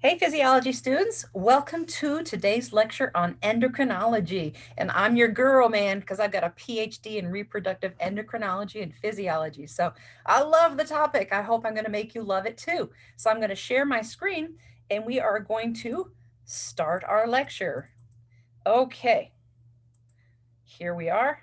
Hey, physiology students, welcome to today's lecture on endocrinology. And I'm your girl, man, because I've got a PhD in reproductive endocrinology and physiology. So I love the topic. I hope I'm going to make you love it too. So I'm going to share my screen and we are going to start our lecture. Okay, here we are.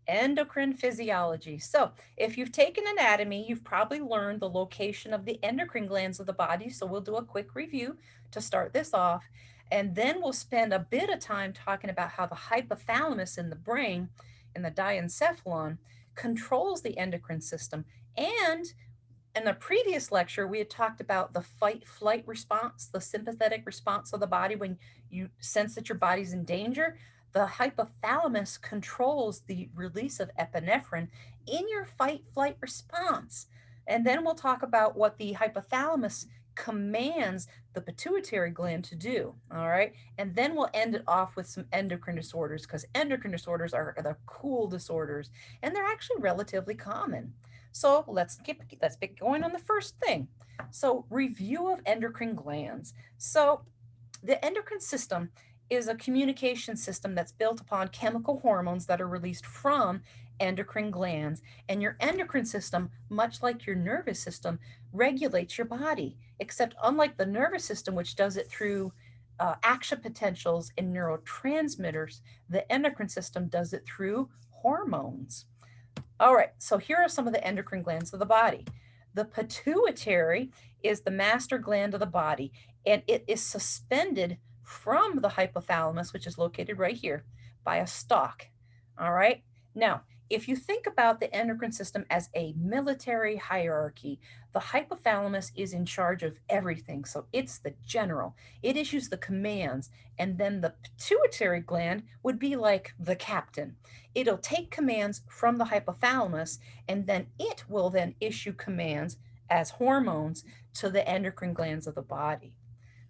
Endocrine physiology. So if you've taken anatomy, you've probably learned the location of the endocrine glands of the body. So we'll do a quick review to start this off. And then we'll spend a bit of time talking about how the hypothalamus in the brain and the diencephalon controls the endocrine system. And in the previous lecture, we had talked about the fight flight response, the sympathetic response of the body when you sense that your body's in danger. The hypothalamus controls the release of epinephrine in your fight flight response. And then we'll talk about what the hypothalamus commands the pituitary gland to do. All right. And then we'll end it off with some endocrine disorders because endocrine disorders are the cool disorders and they're actually relatively common. So let's get going on the first thing. So review of endocrine glands. So the endocrine system is a communication system that's built upon chemical hormones that are released from endocrine glands. And your endocrine system, much like your nervous system, regulates your body, except unlike the nervous system, which does it through action potentials and neurotransmitters, the endocrine system does it through hormones. All right, so here are some of the endocrine glands of the body. The pituitary is the master gland of the body, and it is suspended from the hypothalamus, which is located right here, by a stalk. All right, now, if you think about the endocrine system as a military hierarchy, the hypothalamus is in charge of everything. So it's the general, it issues the commands, and then the pituitary gland would be like the captain. It'll take commands from the hypothalamus, and then it will then issue commands as hormones to the endocrine glands of the body.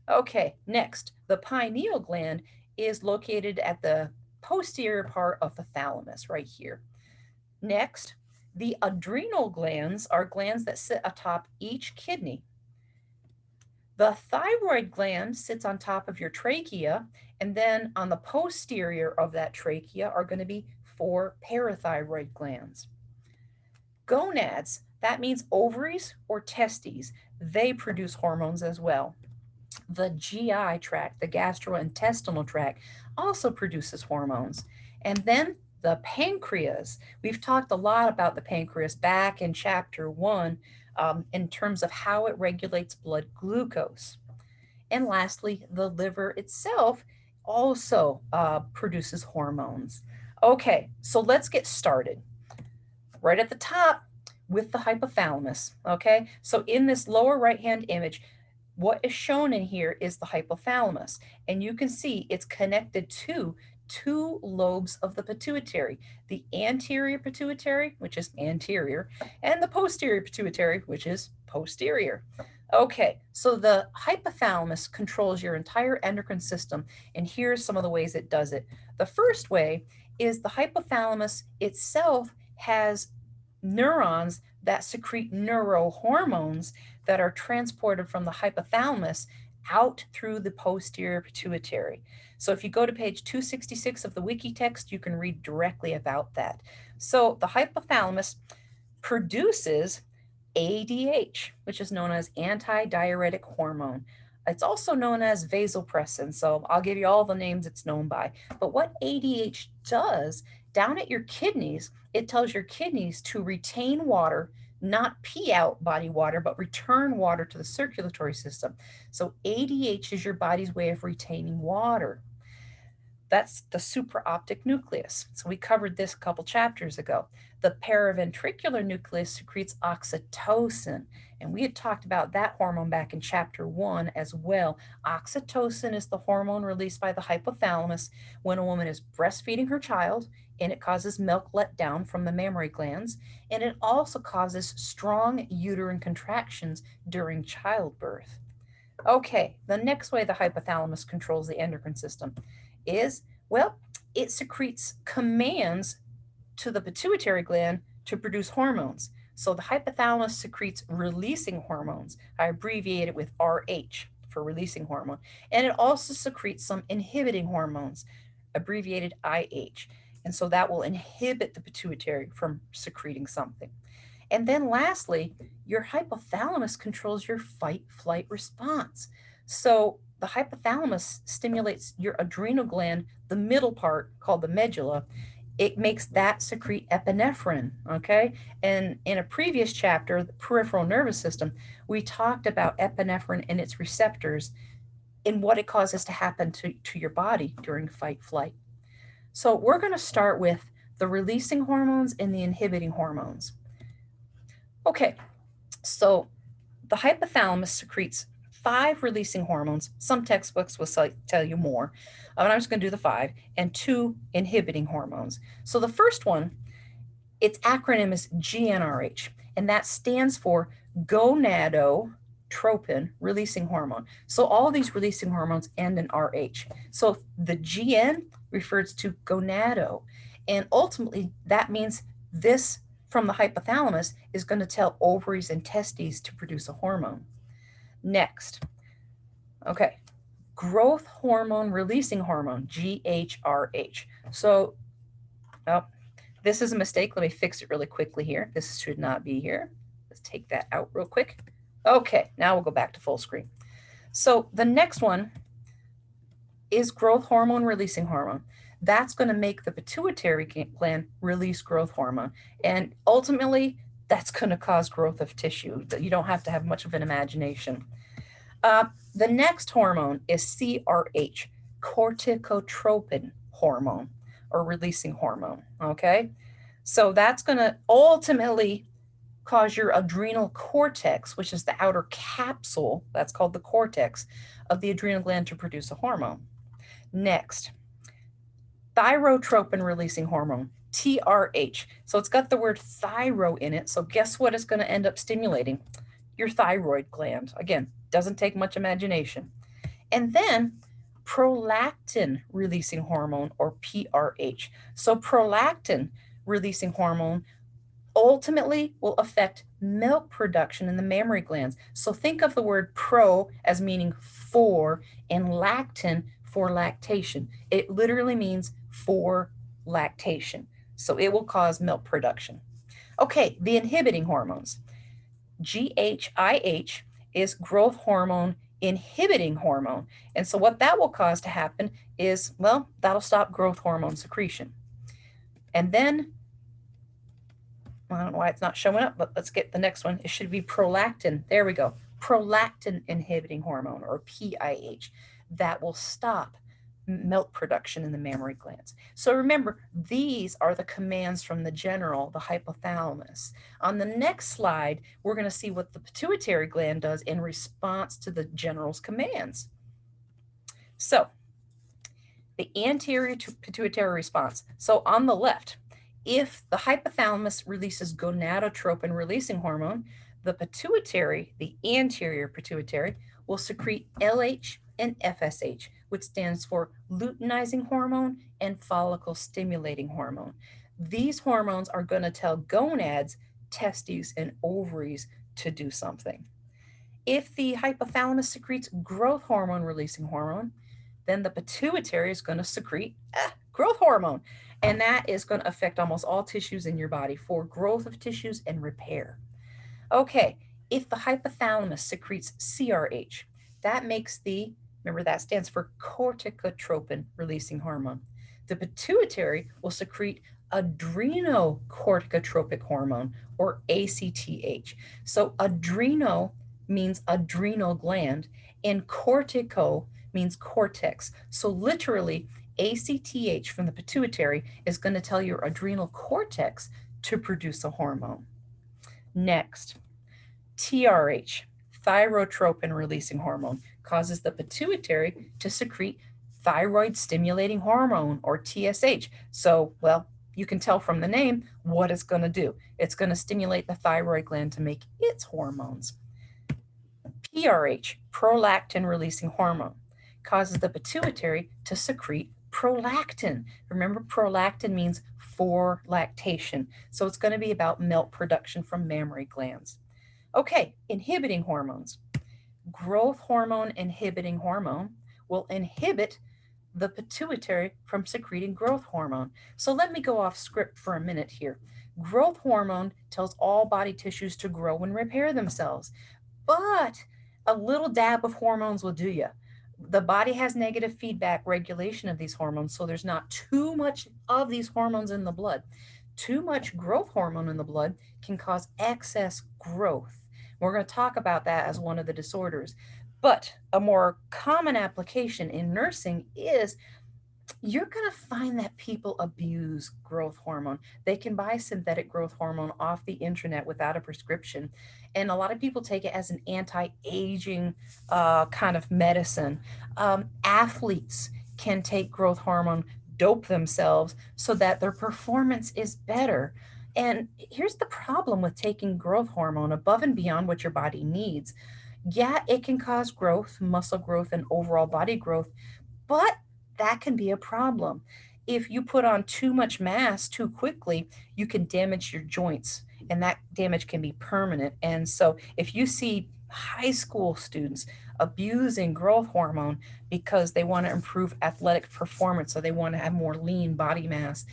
Okay, next, the pineal gland is located at the posterior part of the thalamus, right here. Next, the adrenal glands are glands that sit atop each kidney. The thyroid gland sits on top of your trachea, and then on the posterior of that trachea are going to be 4 parathyroid glands. Gonads, that means ovaries or testes, they produce hormones as well. The GI tract, the gastrointestinal tract, also produces hormones. And then the pancreas. We've talked a lot about the pancreas back in chapter 1 in terms of how it regulates blood glucose. And lastly, the liver itself also produces hormones. Okay, so let's get started. Right at the top with the hypothalamus. Okay, so in this lower right hand image, what is shown in here is the hypothalamus, and you can see it's connected to 2 lobes of the pituitary, the anterior pituitary, which is anterior, and the posterior pituitary, which is posterior. Okay, so the hypothalamus controls your entire endocrine system, and here's some of the ways it does it. The first way is the hypothalamus itself has neurons that secrete neurohormones that are transported from the hypothalamus out through the posterior pituitary. So if you go to page 266 of the wiki text, you can read directly about that. So the hypothalamus produces ADH, which is known as anti-diuretic hormone. It's also known as vasopressin, so I'll give you all the names it's known by. But what ADH does down at your kidneys, it tells your kidneys to retain water, not pee out body water, but return water to the circulatory system. So ADH is your body's way of retaining water. That's the supraoptic nucleus. So we covered this a couple chapters ago. The paraventricular nucleus secretes oxytocin, and we had talked about that hormone back in chapter 1 as well. Oxytocin is the hormone released by the hypothalamus when a woman is breastfeeding her child, and it causes milk let down from the mammary glands, and it also causes strong uterine contractions during childbirth. Okay, the next way the hypothalamus controls the endocrine system is, well, it secretes commands to the pituitary gland to produce hormones. So the hypothalamus secretes releasing hormones. I abbreviate it with RH. for releasing hormone. And it also secretes some inhibiting hormones, abbreviated IH. And so that will inhibit the pituitary from secreting something. And then lastly, your hypothalamus controls your fight-flight response. So the hypothalamus stimulates your adrenal gland, the middle part called the medulla. It makes that secrete epinephrine, okay? And in a previous chapter, the peripheral nervous system, we talked about epinephrine and its receptors and what it causes to happen to your body during fight-flight. So we're going to start with the releasing hormones and the inhibiting hormones. Okay, so the hypothalamus secretes 5 releasing hormones. Some textbooks will tell you more, but I'm just going to do the 5, and 2 inhibiting hormones. So the first one, its acronym is GnRH, and that stands for gonadotropin releasing hormone. So all these releasing hormones end in RH. So the GN refers to gonado, and ultimately that means this from the hypothalamus is going to tell ovaries and testes to produce a hormone. Next, okay, growth hormone releasing hormone, GHRH. So, oh, this is a mistake. Let me fix it really quickly here. This should not be here. Let's take that out real quick. Okay, now we'll go back to full screen. So the next one is growth hormone releasing hormone. That's going to make the pituitary gland release growth hormone. And ultimately, that's going to cause growth of tissue. You don't have to have much of an imagination. The next hormone is CRH, corticotropin hormone or releasing hormone. Okay. So that's going to ultimately cause your adrenal cortex, which is the outer capsule, that's called the cortex of the adrenal gland, to produce a hormone. Next, thyrotropin releasing hormone, TRH. So it's got the word thyro in it. So guess what it's going to end up stimulating? Your thyroid gland. Again, doesn't take much imagination. And then prolactin releasing hormone, or PRH. So prolactin releasing hormone ultimately will affect milk production in the mammary glands. So think of the word pro as meaning for and lactin for lactation. It literally means for lactation. So it will cause milk production. Okay, the inhibiting hormones. GHIH is growth hormone inhibiting hormone. And so what that will cause to happen is, well, that'll stop growth hormone secretion. And then I don't know why it's not showing up, but let's get the next one. It should be prolactin. There we go. Prolactin inhibiting hormone, or PIH. That will stop milk production in the mammary glands. So remember, these are the commands from the general, the hypothalamus. On the next slide, we're going to see what the pituitary gland does in response to the general's commands. So the anterior to pituitary response. So on the left, if the hypothalamus releases gonadotropin releasing hormone, the pituitary, the anterior pituitary, will secrete LH and FSH, which stands for luteinizing hormone and follicle stimulating hormone. These hormones are going to tell gonads, testes, and ovaries to do something. If the hypothalamus secretes growth hormone releasing hormone, then the pituitary is going to secrete growth hormone. And that is going to affect almost all tissues in your body for growth of tissues and repair. Okay, if the hypothalamus secretes CRH, that makes the, remember that stands for corticotropin releasing hormone. The pituitary will secrete adrenocorticotropic hormone, or ACTH. So adreno means adrenal gland, and cortico means cortex. So literally, ACTH from the pituitary is going to tell your adrenal cortex to produce a hormone. Next, TRH, thyrotropin releasing hormone, causes the pituitary to secrete thyroid stimulating hormone, or TSH. So, well, you can tell from the name what it's going to do. It's going to stimulate the thyroid gland to make its hormones. PRH, prolactin releasing hormone, causes the pituitary to secrete prolactin. Remember, prolactin means for lactation. So it's going to be about milk production from mammary glands. Okay, inhibiting hormones. Growth hormone inhibiting hormone will inhibit the pituitary from secreting growth hormone. So let me go off script for a minute here. Growth hormone tells all body tissues to grow and repair themselves, but a little dab of hormones will do you. The body has negative feedback regulation of these hormones, so there's not too much of these hormones in the blood. Too much growth hormone in the blood can cause excess growth. We're going to talk about that as one of the disorders. But a more common application in nursing is you're going to find that people abuse growth hormone. They can buy synthetic growth hormone off the internet without a prescription. And a lot of people take it as an anti aging kind of medicine. Athletes can take growth hormone, dope themselves so that their performance is better. And here's the problem with taking growth hormone above and beyond what your body needs. Yeah, it can cause growth, muscle growth, and overall body growth, but that can be a problem. If you put on too much mass too quickly, you can damage your joints, and that damage can be permanent. And so, if you see high school students abusing growth hormone because they want to improve athletic performance or they want to have more lean body mass,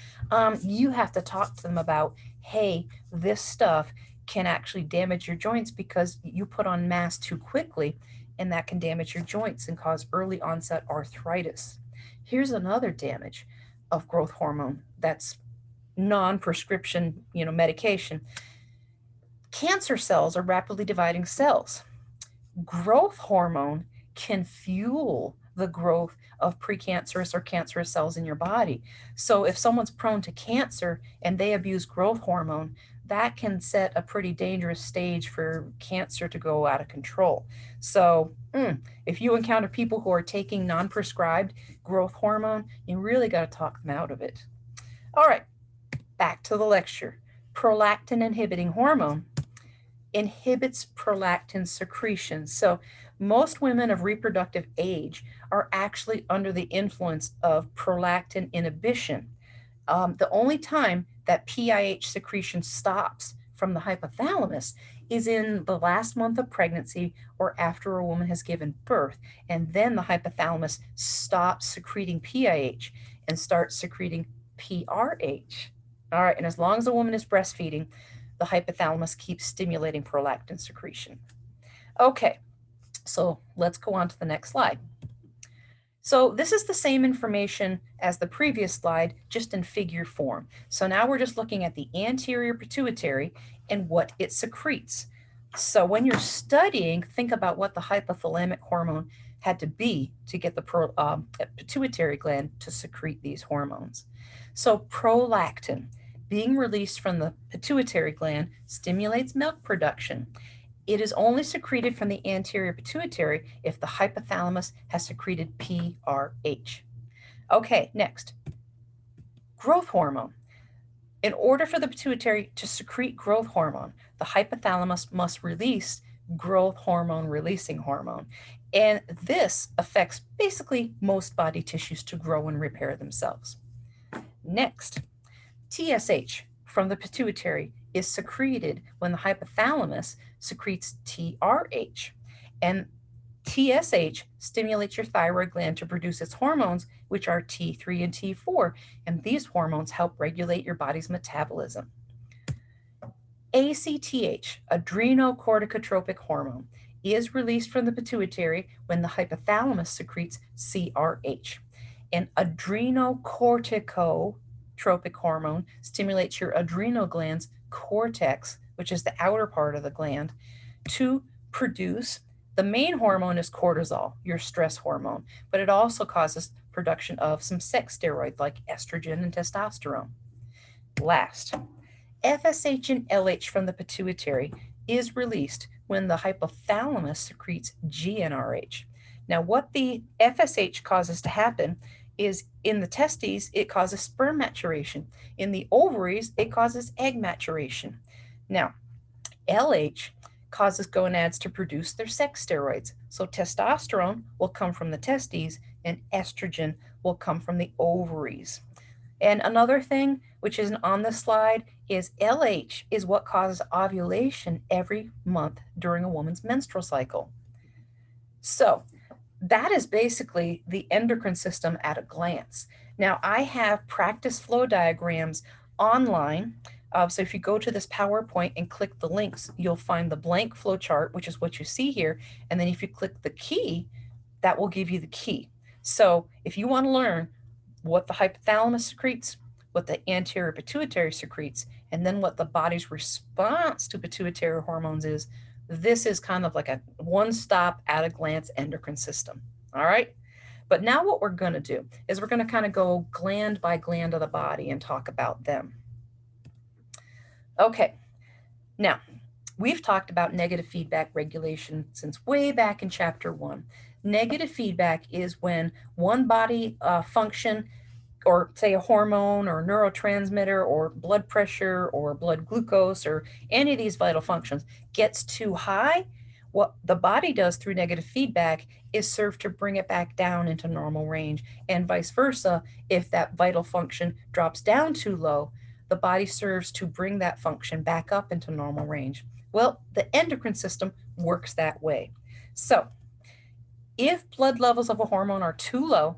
you have to talk to them about, hey, this stuff can actually damage your joints because you put on mass too quickly, and that can damage your joints and cause early onset arthritis. Here's another damage of growth hormone that's non-prescription, medication. Cancer cells are rapidly dividing cells. Growth hormone can fuel the growth of precancerous or cancerous cells in your body. So if someone's prone to cancer and they abuse growth hormone, that can set a pretty dangerous stage for cancer to go out of control. So if you encounter people who are taking non-prescribed growth hormone, you really got to talk them out of it. All right, back to the lecture. Prolactin inhibiting hormone inhibits prolactin secretion. So most women of reproductive age are actually under the influence of prolactin inhibition. The only time that PIH secretion stops from the hypothalamus is in the last month of pregnancy or after a woman has given birth. And then the hypothalamus stops secreting PIH and starts secreting PRH. All right, and as long as a woman is breastfeeding, the hypothalamus keeps stimulating prolactin secretion. Okay, so let's go on to the next slide. So this is the same information as the previous slide, just in figure form. So now we're just looking at the anterior pituitary and what it secretes. So when you're studying, think about what the hypothalamic hormone had to be to get the pituitary gland to secrete these hormones. So prolactin being released from the pituitary gland stimulates milk production. It is only secreted from the anterior pituitary if the hypothalamus has secreted PRH. Okay, next. Growth hormone. In order for the pituitary to secrete growth hormone, the hypothalamus must release growth hormone releasing hormone. And this affects basically most body tissues to grow and repair themselves. Next, TSH from the pituitary is secreted when the hypothalamus secretes TRH. And TSH stimulates your thyroid gland to produce its hormones, which are T3 and T4. And these hormones help regulate your body's metabolism. ACTH, adrenocorticotropic hormone, is released from the pituitary when the hypothalamus secretes CRH. And adrenocorticotropic hormone stimulates your adrenal gland's cortex, which is the outer part of the gland, to produce the main hormone is cortisol, your stress hormone, but it also causes production of some sex steroids like estrogen and testosterone. Last, FSH and LH from the pituitary is released when the hypothalamus secretes GnRH. Now, what the FSH causes to happen is in the testes, it causes sperm maturation. In the ovaries, it causes egg maturation. Now, LH causes gonads to produce their sex steroids. So testosterone will come from the testes and estrogen will come from the ovaries. And another thing, which isn't on this slide, is LH is what causes ovulation every month during a woman's menstrual cycle. So that is basically the endocrine system at a glance. Now, I have practice flow diagrams online. So if you go to this PowerPoint and click the links, you'll find the blank flow chart, which is what you see here. And then if you click the key, that will give you the key. So if you want to learn what the hypothalamus secretes, what the anterior pituitary secretes, and then what the body's response to pituitary hormones is, this is kind of like a one-stop at a glance endocrine system. All right. But now what we're going to do is we're going to kind of go gland by gland of the body and talk about them. Okay. Now, we've talked about negative feedback regulation since way back in chapter 1. Negative feedback is when one body function, or say a hormone or a neurotransmitter or blood pressure or blood glucose or any of these vital functions gets too high, what the body does through negative feedback is serve to bring it back down into normal range, and vice versa. If that vital function drops down too low, the body serves to bring that function back up into normal range. Well, the endocrine system works that way. So if blood levels of a hormone are too low,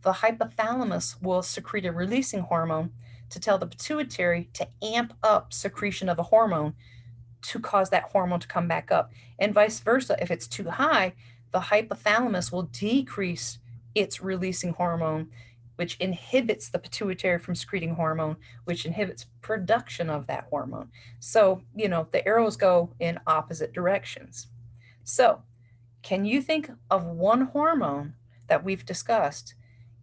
the hypothalamus will secrete a releasing hormone to tell the pituitary to amp up secretion of a hormone to cause that hormone to come back up. And vice versa, if it's too high, the hypothalamus will decrease its releasing hormone, which inhibits the pituitary from secreting hormone, which inhibits production of that hormone. So, the arrows go in opposite directions. So, can you think of one hormone that we've discussed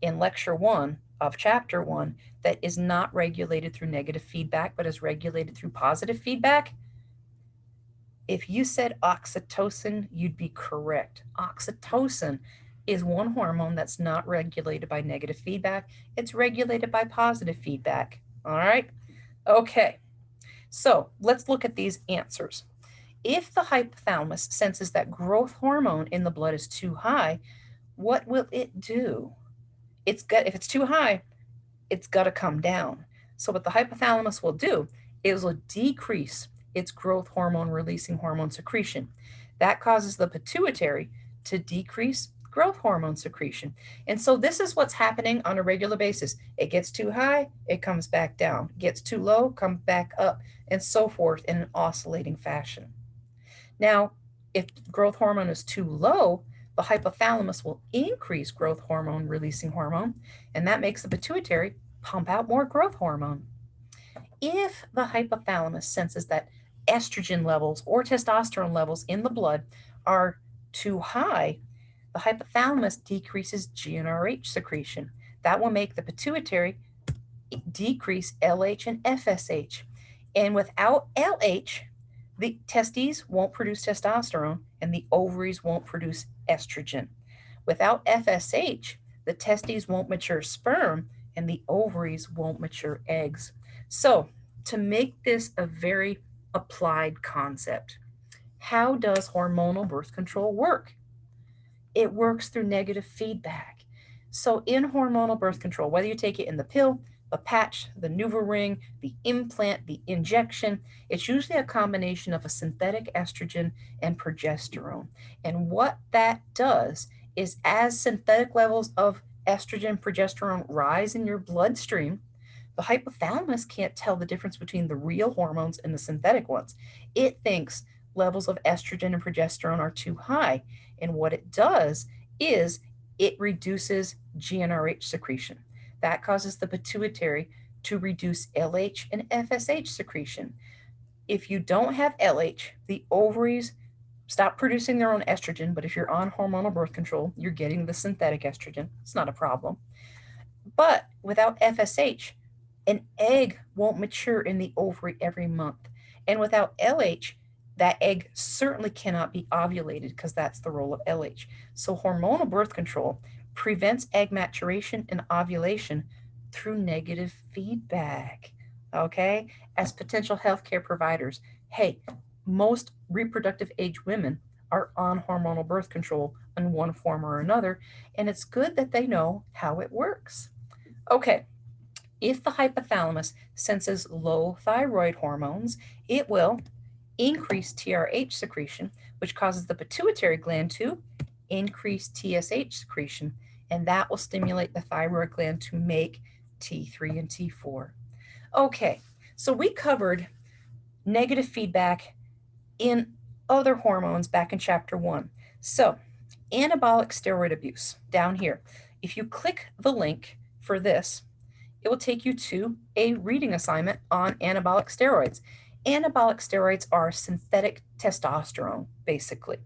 in lecture 1 of chapter 1 that is not regulated through negative feedback, but is regulated through positive feedback? If you said oxytocin, you'd be correct. Oxytocin is one hormone that's not regulated by negative feedback. It's regulated by positive feedback. All right? Okay. So let's look at these answers. If the hypothalamus senses that growth hormone in the blood is too high, what will it do? If it's too high, it's got to come down. So what the hypothalamus will do is will decrease its growth hormone releasing hormone secretion. That causes the pituitary to decrease growth hormone secretion. And so this is what's happening on a regular basis. It gets too high, it comes back down. It gets too low, comes back up, and so forth in an oscillating fashion. Now, if growth hormone is too low, the hypothalamus will increase growth hormone releasing hormone, and that makes the pituitary pump out more growth hormone. If the hypothalamus senses that estrogen levels or testosterone levels in the blood are too high, the hypothalamus decreases GnRH secretion. That will make the pituitary decrease LH and FSH. And without LH, the testes won't produce testosterone and the ovaries won't produce estrogen. Without FSH, the testes won't mature sperm and the ovaries won't mature eggs. So, to make this a very applied concept, how does hormonal birth control work? It works through negative feedback. So, in hormonal birth control, whether you take it in the pill, the patch, the NuvaRing, the implant, the injection, it's usually a combination of a synthetic estrogen and progesterone. And what that does is, as synthetic levels of estrogen, progesterone rise in your bloodstream, the hypothalamus can't tell the difference between the real hormones and the synthetic ones. It thinks levels of estrogen and progesterone are too high. And what it does is it reduces GnRH secretion. That causes the pituitary to reduce LH and FSH secretion. If you don't have LH, the ovaries stop producing their own estrogen, but if you're on hormonal birth control, you're getting the synthetic estrogen. It's not a problem. But without FSH, an egg won't mature in the ovary every month. And without LH, that egg certainly cannot be ovulated because that's the role of LH. So hormonal birth control prevents egg maturation and ovulation through negative feedback. Okay? As potential healthcare providers, hey, most reproductive age women are on hormonal birth control in one form or another, and it's good that they know how it works. Okay, if the hypothalamus senses low thyroid hormones, it will increase TRH secretion, which causes the pituitary gland to increase TSH secretion, and that will stimulate the thyroid gland to make T3 and T4. Okay, so we covered negative feedback in other hormones back in chapter 1. So, anabolic steroid abuse down here. If you click the link for this, it will take you to a reading assignment on anabolic steroids. Anabolic steroids are synthetic testosterone, basically.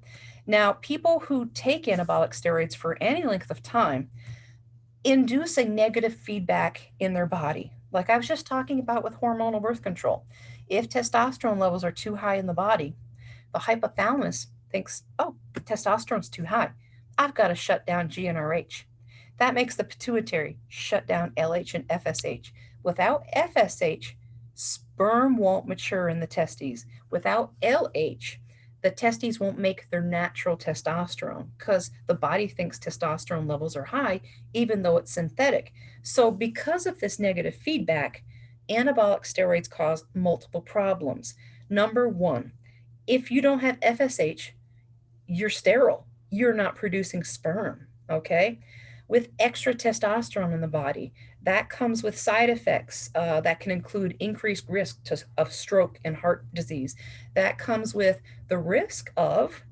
Now, people who take anabolic steroids for any length of time induce a negative feedback in their body. Like I was just talking about with hormonal birth control. If testosterone levels are too high in the body, the hypothalamus thinks, oh, testosterone's too high. I've got to shut down GnRH. That makes the pituitary shut down LH and FSH. Without FSH, sperm won't mature in the testes. Without LH, the testes won't make their natural testosterone because the body thinks testosterone levels are high, even though it's synthetic. So, because of this negative feedback, anabolic steroids cause multiple problems. Number one, if you don't have FSH, you're sterile. You're not producing sperm, okay? With extra testosterone in the body, that comes with side effects that can include increased risk of stroke and heart disease. That comes with the risk of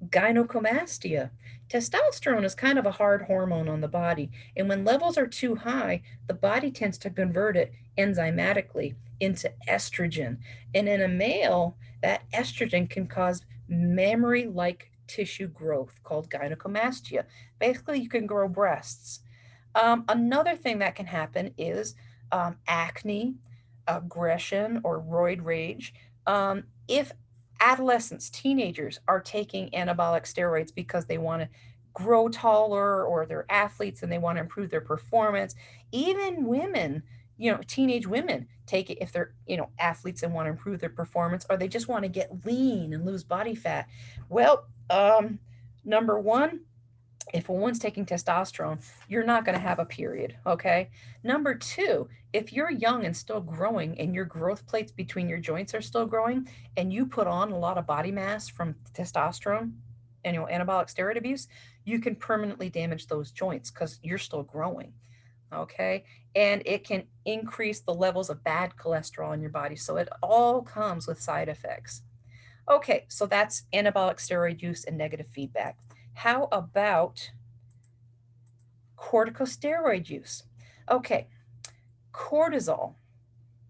gynecomastia. Testosterone is kind of a hard hormone on the body, and when levels are too high, the body tends to convert it enzymatically into estrogen. And in a male, that estrogen can cause mammary like tissue growth called gynecomastia. Basically, you can grow breasts. Another thing that can happen is acne, aggression, or roid rage. If adolescents, teenagers are taking anabolic steroids because they want to grow taller or they're athletes and they want to improve their performance, even women, teenage women take it if they're, athletes and want to improve their performance, or they just want to get lean and lose body fat. Well, number one, if a woman's taking testosterone, you're not going to have a period, okay? Number two, if you're young and still growing and your growth plates between your joints are still growing and you put on a lot of body mass from testosterone and anabolic steroid abuse, you can permanently damage those joints because you're still growing, okay? And it can increase the levels of bad cholesterol in your body. So it all comes with side effects. Okay, so that's anabolic steroid use and negative feedback. How about corticosteroid use? Okay, cortisol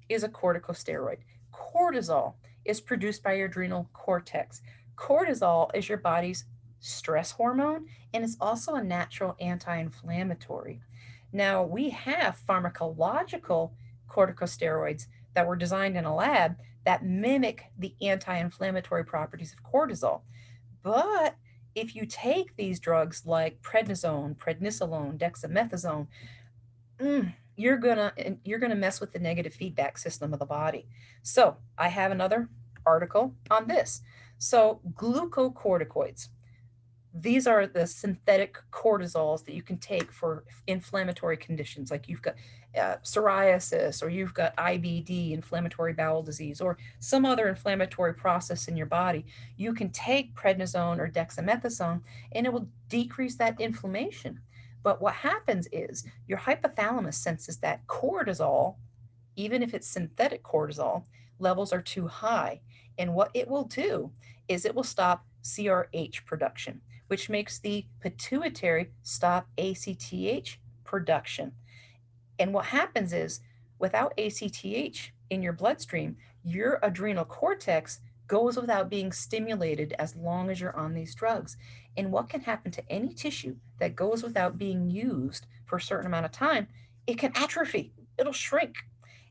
is a corticosteroid. Cortisol is produced by your adrenal cortex. Cortisol is your body's stress hormone, and it's also a natural anti-inflammatory. Now, we have pharmacological corticosteroids that were designed in a lab that mimic the anti-inflammatory properties of cortisol. But if you take these drugs like prednisone, prednisolone, dexamethasone, you're gonna mess with the negative feedback system of the body. So I have another article on this. So glucocorticoids. These are the synthetic cortisols that you can take for inflammatory conditions, like you've got psoriasis, or you've got IBD, inflammatory bowel disease, or some other inflammatory process in your body. You can take prednisone or dexamethasone, and it will decrease that inflammation. But what happens is your hypothalamus senses that cortisol, even if it's synthetic cortisol, levels are too high. And what it will do is it will stop CRH production, which makes the pituitary stop ACTH production. And what happens is, without ACTH in your bloodstream, your adrenal cortex goes without being stimulated as long as you're on these drugs. And what can happen to any tissue that goes without being used for a certain amount of time? It can atrophy, it'll shrink.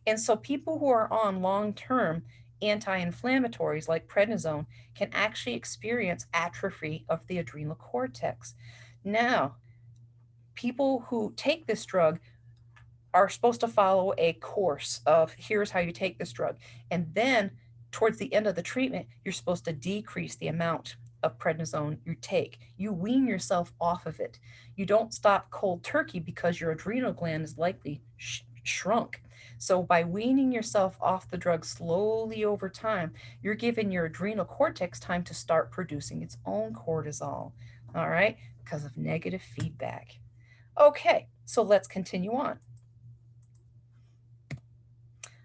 And so people who are on long-term anti-inflammatories like prednisone can actually experience atrophy of the adrenal cortex. Now, people who take this drug are supposed to follow a course of here's how you take this drug. And then towards the end of the treatment, you're supposed to decrease the amount of prednisone you take. You wean yourself off of it. You don't stop cold turkey because your adrenal gland is likely shrunk. So by weaning yourself off the drug slowly over time, you're giving your adrenal cortex time to start producing its own cortisol. all right, because of negative feedback. Okay, so let's continue on.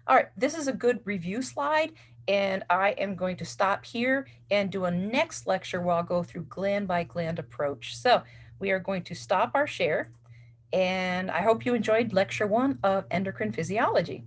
All right, this is a good review slide, and I am going to stop here and do a next lecture where I'll go through gland by gland approach. So we are going to stop our share, and I hope you enjoyed lecture 1 of endocrine physiology.